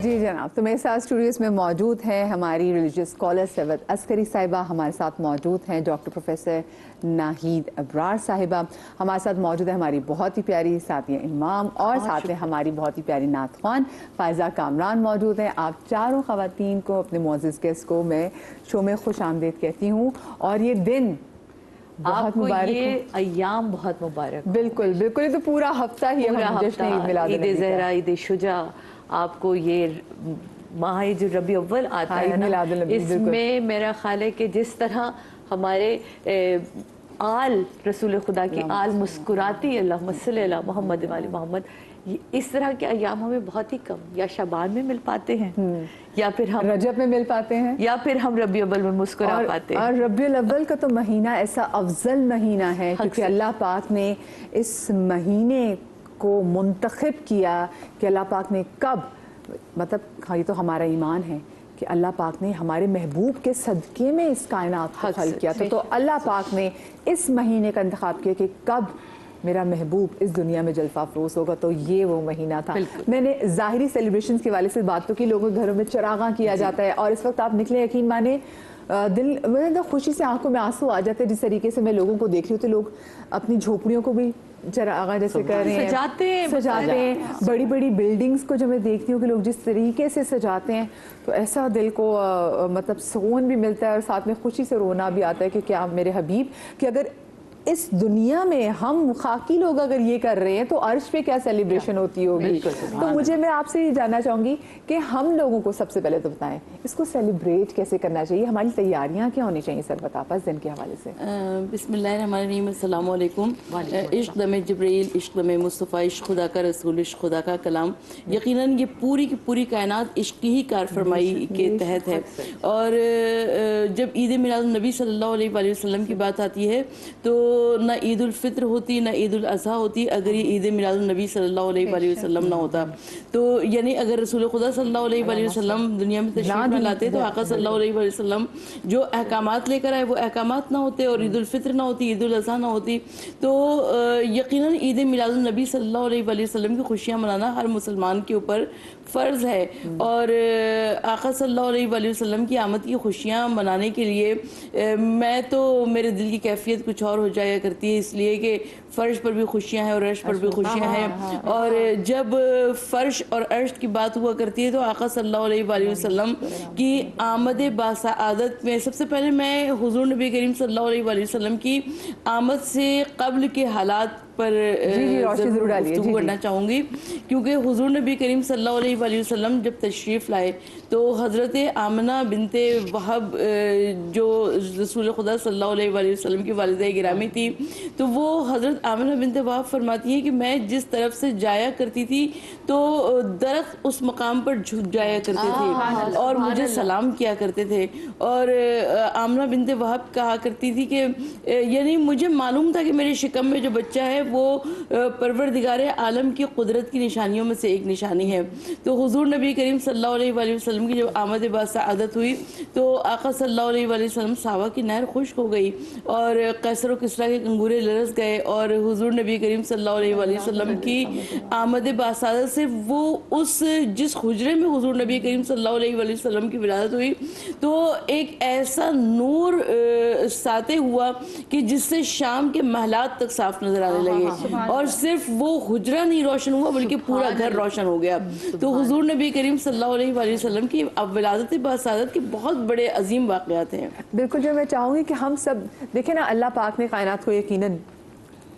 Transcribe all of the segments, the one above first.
جی جناب، تو میرے ساتھ اسٹوڈیوز میں موجود ہیں ہماری ریلیجیس اسکالر سیوت عسکری صاحبہ، ہمارے ساتھ موجود ہیں ڈاکٹر پروفیسر ناہید ابرار صاحبہ، ہمارے ساتھ موجود ہے ہماری بہت ہی پیاری ساتھیہ امام، اور ساتھ میں ہماری بہت ہی پیاری نعت خوان فائزہ کامران موجود ہیں۔ آپ چاروں خواتین کو، اپنے معزز گیسٹ کو میں شو میں خوش آمدید کہتی ہوں، اور یہ دن آپ کو یہ ایام بہت مبارک۔ بالکل بالکل، یہ تو پورا ہفتہ ہی جشن عید میلاد النبی، عید زہرا، عید شجاع، آپ کو یہ ماہ جو ربیع اول آتا ہے نا، اس میں میرا خیال ہے کہ جس طرح ہمارے آل رسول خدا کی آل مسکراتی، اللہم صلی علی محمد و آل محمد، اس طرح کے ایام ہمیں بہت ہی کم یا شعبان میں مل پاتے ہیں، یا پھر ہم رجب میں مل پاتے ہیں، یا پھر ہم ربیع الاول میں مسکرا پاتے ہیں۔ اور ربیع الاول کا تو مہینہ ایسا افضل مہینہ ہے کیونکہ اللہ پاک نے اس مہینے کو منتخب کیا کہ اللہ پاک نے کب، مطلب یہ تو ہمارا ایمان ہے کہ اللہ پاک نے ہمارے محبوب کے صدقے میں اس کائنات کو خلق کیا، تو اللہ پاک نے اس مہینے کا انتخاب کیا کہ کب میرا محبوب اس دنیا میں جلوہ افروز ہوگا، تو یہ وہ مہینہ تھا۔ میں نے ظاہری سیلیبریشنز کے والے سے بات تو کی، لوگوں کے گھروں میں چراغاں کیا جاتا ہے، اور اس وقت آپ نکلے یقین مانے دل میں خوشی سے آنکھوں میں آنسو آ جاتے ہیں، جس طریقے سے میں لوگوں کو دیکھ رہی ہوں، تو لوگ اپنی جھوپڑیوں کو بھی چراغاں جیسے کر رہے ہیں، سجاتے ہیں، بڑی بڑی بلڈنگز کو جو میں دیکھتی ہوں کہ لوگ جس طریقے سے سجاتے ہیں، تو ایسا دل کو مطلب سکون بھی ملتا ہے، اور ساتھ میں خوشی سے رونا بھی آتا ہے کہ کیا میرے حبیب کہ اگر اس دنیا میں ہم خاکی لوگ اگر یہ کر رہے ہیں تو عرش پہ کیا سیلیبریشن ہوتی ہوگی۔ تو مجھے میں آپ سے یہ جاننا چاہوں گی کہ ہم لوگوں کو سب سے پہلے تو بتائیں اس کو سیلیبریٹ کیسے کرنا چاہیے، ہماری تیاریاں کیا ہونی چاہیے سر بتا پاس دن کے حوالے سے؟ بسم اللہ الرحمن الرحیم، السلام علیکم۔ عشق دم جبریل، عشق دم مصطفیٰ، عشق خدا کا رسول، عشق خدا کا کلام، یقیناً یہ پوری کی پوری کائنات عشق کی ہی کار فرمائی کے تحت ہے۔ اور جب عید میلاد النبی صلی اللہ علیہ وآلہ وسلم کی بات آتی ہے تو نہ عید الفطر ہوتی نہ عید الاضحیٰ ہوتی اگر یہ عید میلاد النبی صلی اللہ علیہ وآلہ وسلم نہ ہوتا۔ تو یعنی اگر رسول خدا صلی اللہ علیہ وآلہ وسلم دنیا میں تشریف نہ لاتے تو آقا صلی اللہ علیہ وآلہ وسلم جو احکامات لے کر آئے وہ احکامات نہ ہوتے، اور عید الفطر نہ ہوتی، عید الاضحیٰ نہ ہوتی۔ تو یقیناً عید میلاد النبی صلی اللہ علیہ وآلہ وسلم کی خوشیاں منانا ہر مسلمان کے اوپر فرض ہے، اور آقا صلی اللہ علیہ وآلہ وسلم کی آمد کی خوشیاں منانے کے لیے میں تو میرے دل کی کیفیت کچھ اور ہو جایا کرتی ہے، اس لیے کہ فرش پر بھی خوشیاں ہیں اور عرش پر بھی خوشیاں ہیں، اور جب فرش اور عرش کی بات ہوا کرتی ہے تو آقا صلی اللہ علیہ وآلہ وسلم کی آمد باسعادت میں سب سے پہلے میں حضور نبی کریم صلی اللہ علیہ وآلہ وسلم کی آمد سے قبل کے حالات پر ضرور گفتگو کرنا چاہوں گی، کیونکہ حضور نبی کریم صلی اللہ علیہ وآلہ وسلم جب تشریف لائے تو حضرت آمنہ بنت وہب جو رسول خدا صلی اللہ علیہ وآلہ وسلم کی والدہ گرامی تھی، تو وہ حضرت آمنہ بنت وہب فرماتی ہیں کہ میں جس طرف سے جایا کرتی تھی تو درخت اس مقام پر جھک جایا کرتے تھے اور مجھے سلام کیا کرتے تھے، اور آمنہ بنت وہب کہا کرتی تھی کہ یعنی مجھے معلوم تھا کہ میرے شکم میں جو بچہ ہے وہ پروردگار عالم کی قدرت کی نشانیوں میں سے ایک نشانی ہے۔ تو حضور نبی کریم صلی اللہ علیہ وآلہ وسلم کی جب آمد باسعادت ہوئی تو آقا صلی اللہ علیہ وآلہ وسلم صحابہ کی نہر خشک ہو گئی اور قیصر و کسریٰ کے کنگورے لرز گئے، اور حضور نبی کریم صلی اللہ علیہ وآلہ وسلم کی آمد باسعادت سے وہ اس جس حجرے میں حضور نبی کریم صلی اللہ علیہ وآلہ وسلم کی ولادت ہوئی تو ایک ایسا نور ساطع ہوا کہ جس سے شام کے محلات تک صاف نظر آنے لگے، اور صرف وہ حجرہ نہیں روشن ہوا بلکہ پورا گھر روشن ہو گیا۔ تو حضور نبی کریم صلی اللہ علیہ وآلہ وسلم کی ولادت باسعادت کے بہت بڑے عظیم واقعات ہیں۔ بالکل، جو میں چاہوں گی کہ ہم سب دیکھیں نا، اللہ پاک نے کائنات کو یقیناً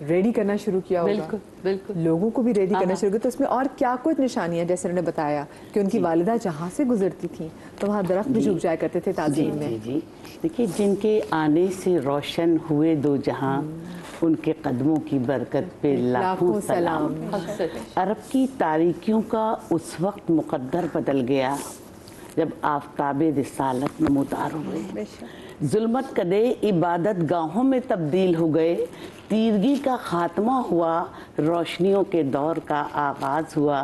ریڈی کرنا شروع کیا ہوگا، بالکل لوگوں کو بھی ریڈی کرنا شروع کیا، تو اس میں اور کیا کچھ نشانیاں جیسے انہوں نے بتایا کہ ان کی والدہ جہاں سے گزرتی تھیں تو وہاں درخت بھی جھک جایا کرتے تھے تعظیم میں۔ جی دیکھیے، جن کے آنے سے روشن ہوئے دو جہاں ان کے قدموں کی برکت پہ لاکھوں سلام۔ عرب کی تاریکیوں کا اس وقت مقدر بدل گیا جب آفتاب رسالت نمودار ہوئے، ظلمت کدے عبادت گاہوں میں تبدیل ہو گئے، تیرگی کا خاتمہ ہوا، روشنیوں کے دور کا آغاز ہوا،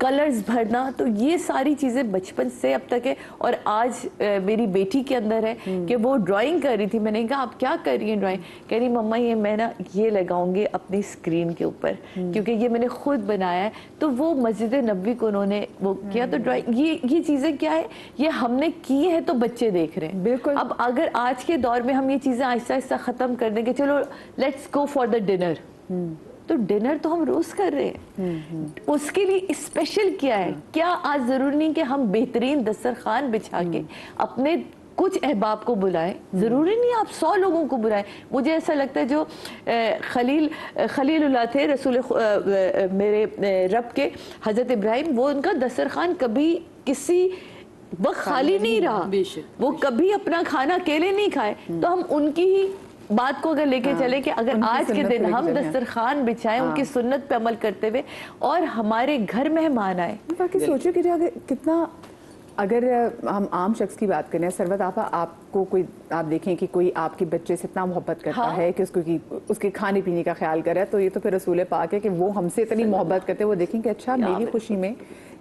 کلرز بھرنا، تو یہ ساری چیزیں بچپن سے اب تک ہے. اور آج میری بیٹی کے اندر ہے کہ وہ ڈرائنگ کر رہی تھی. میں نے کہا آپ کیا کر رہی ہیں ڈرائنگ؟ کہہ رہی مما یہ میں نا یہ لگاؤں گی اپنی اسکرین کے اوپر کیونکہ یہ میں نے خود بنایا ہے. تو وہ مسجد نبوی کو انہوں نے وہ کیا. تو ڈرائنگ یہ چیزیں کیا ہے، یہ ہم نے کی ہے تو بچے دیکھ رہے ہیں. بالکل. اب اگر آج کے دور میں ہم یہ چیزیں آہستہ آہستہ ختم کر دیں کہ چلو let's go for the dinner, تو ڈنر تو ہم روز کر رہے ہیں. اس کے لیے اسپیشل کیا ہے؟ کیا آج ضروری نہیں کہ ہم بہترین دسترخوان بچھا کے اپنے کچھ احباب کو بلائیں؟ ضروری نہیں آپ 100 لوگوں کو بلائیں. مجھے ایسا لگتا ہے جو خلیل اللہ تھے رسول میرے رب کے، حضرت ابراہیم، وہ ان کا دسترخوان کبھی کسی وقت خالی نہیں رہا. وہ کبھی اپنا کھانا اکیلے نہیں کھائے. تو ہم ان کی ہی بات کو اگر لے کے چلے کہ اگر آج کے دن ہم دسترخوان بچھائیں ان کی سنت پہ عمل کرتے ہوئے اور ہمارے گھر مہمان آئے. باقی سوچو کہ کتنا، اگر ہم عام شخص کی بات کریں، سروت آپا آپ کو کوئی، آپ دیکھیں کہ کوئی آپ کے بچے سے اتنا محبت کرتا ہے کہ اس کے کھانے پینے کا خیال کرے، تو یہ تو پھر رسول پاک ہے کہ وہ ہم سے اتنی محبت کرتے ہیں. وہ دیکھیں کہ اچھا میری خوشی میں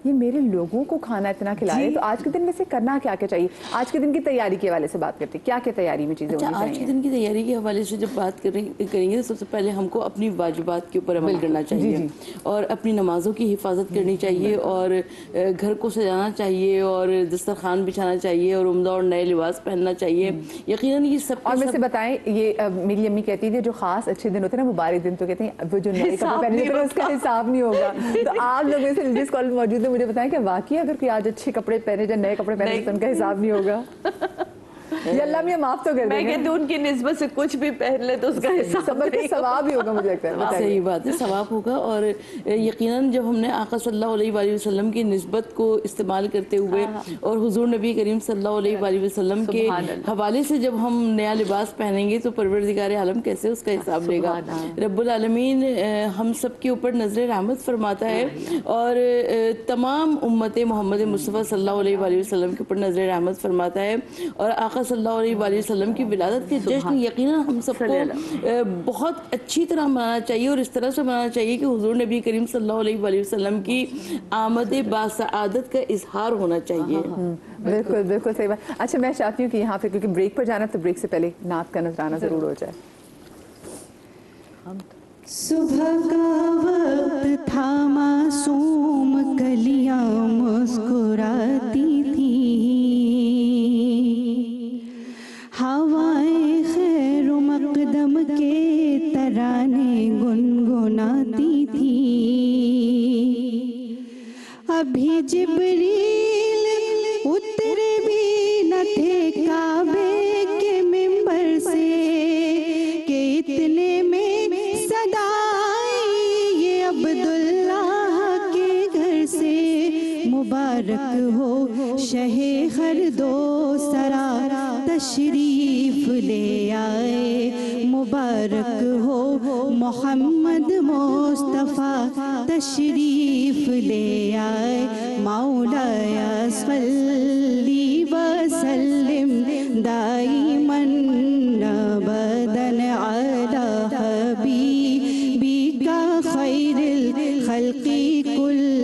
یہ میرے لوگوں کو کھانا اتنا کھلائے. تو آج کے دن میں سے کرنا کیا کیا چاہیے؟ آج کے دن کی تیاری کے حوالے سے بات کرتے ہیں، کیا کیا تیاری میں چیزیں ہونی چاہیے؟ آج کے دن کی تیاری کے حوالے سے جب بات کریں گے تو سب سے پہلے ہم کو اپنی واجبات کے اوپر عمل کرنا چاہیے اور اپنی نمازوں کی حفاظت کرنی چاہیے اور گھر کو سجانا چاہیے اور دسترخوان بچھانا چاہیے اور عمدہ اور نئے لباس پہننا چاہیے. یقیناً یہ سب. اور ویسے بتائیں، یہ میری امی کہتی تھی جو خاص اچھے دن ہوتے ہیں نا، مبارک دن، تو کہتے ہیں وہ جو نئے کپڑے پہنے ہیں اس کا حساب نہیں ہوگا. تو آپ لوگ سے جس کال میں موجود ہیں مجھے بتائیں کہ واقعی اگر کوئی آج اچھے کپڑے پہنے یا نئے کپڑے پہنے تو ان کا حساب نہیں ہوگا؟ یہ اللہ میں معاف تو کر دیں گے. میں کہتی ہوں ان کی نسبت سے کچھ بھی پہن لے تو اس کا حساب ثواب ہی ہوگا. مجھے لگتا ہے صحیح بات ہے، ثواب ہوگا. اور یقیناً جب ہم نے آقا صلی اللہ علیہ وآلہ وسلم کی نسبت کو استعمال کرتے ہوئے اور حضور نبی کریم صلی اللہ علیہ وآلہ وسلم کے حوالے سے جب ہم نیا لباس پہنیں گے تو پروردگار عالم کیسے اس کا حساب لے گا. رب العالمین ہم سب کے اوپر نظر رحمت فرماتا ہے اور تمام امت محمد مصطفیٰ صلی اللہ علیہ وآلہ وسلم کے اوپر نظر رحمت فرماتا ہے. اور آقا صلی اللہ علیہ وآلہ وسلم کی ولادت کے جشن یقیناً ہم سب کو بہت اچھی طرح منانا چاہیے اور اس طرح سے منانا چاہیے کہ حضور نبی کریم صلی اللہ علیہ وآلہ وسلم کی آمد باسعادت کا اظہار ہونا چاہیے. بالکل بالکل صحیح بات. اچھا میں چاہتی ہوں کہ یہاں پہ کیونکہ بریک پر جانا تو بریک سے پہلے نعت کا نذرانہ ضرور ہو جائے. صبح کا وقت تھا، معصوم کلیاں مسکراتی تھی، ہوائیں خیر و مقدم کے ترانے گنگناتی تھی. ابھی جبریل اترے بھی نہ تھے کعبے کے منبر سے کہ اتنے میں صدا آئی یہ عبداللہ کے گھر سے. مبارک ہو شہ خردو سرا تشریف لے آئے، مبارک ہو محمد مصطفیٰ تشریف لے آئے. مولایا صلی وسلم دائماً ابداً علی حبیبک خیر الخلق کل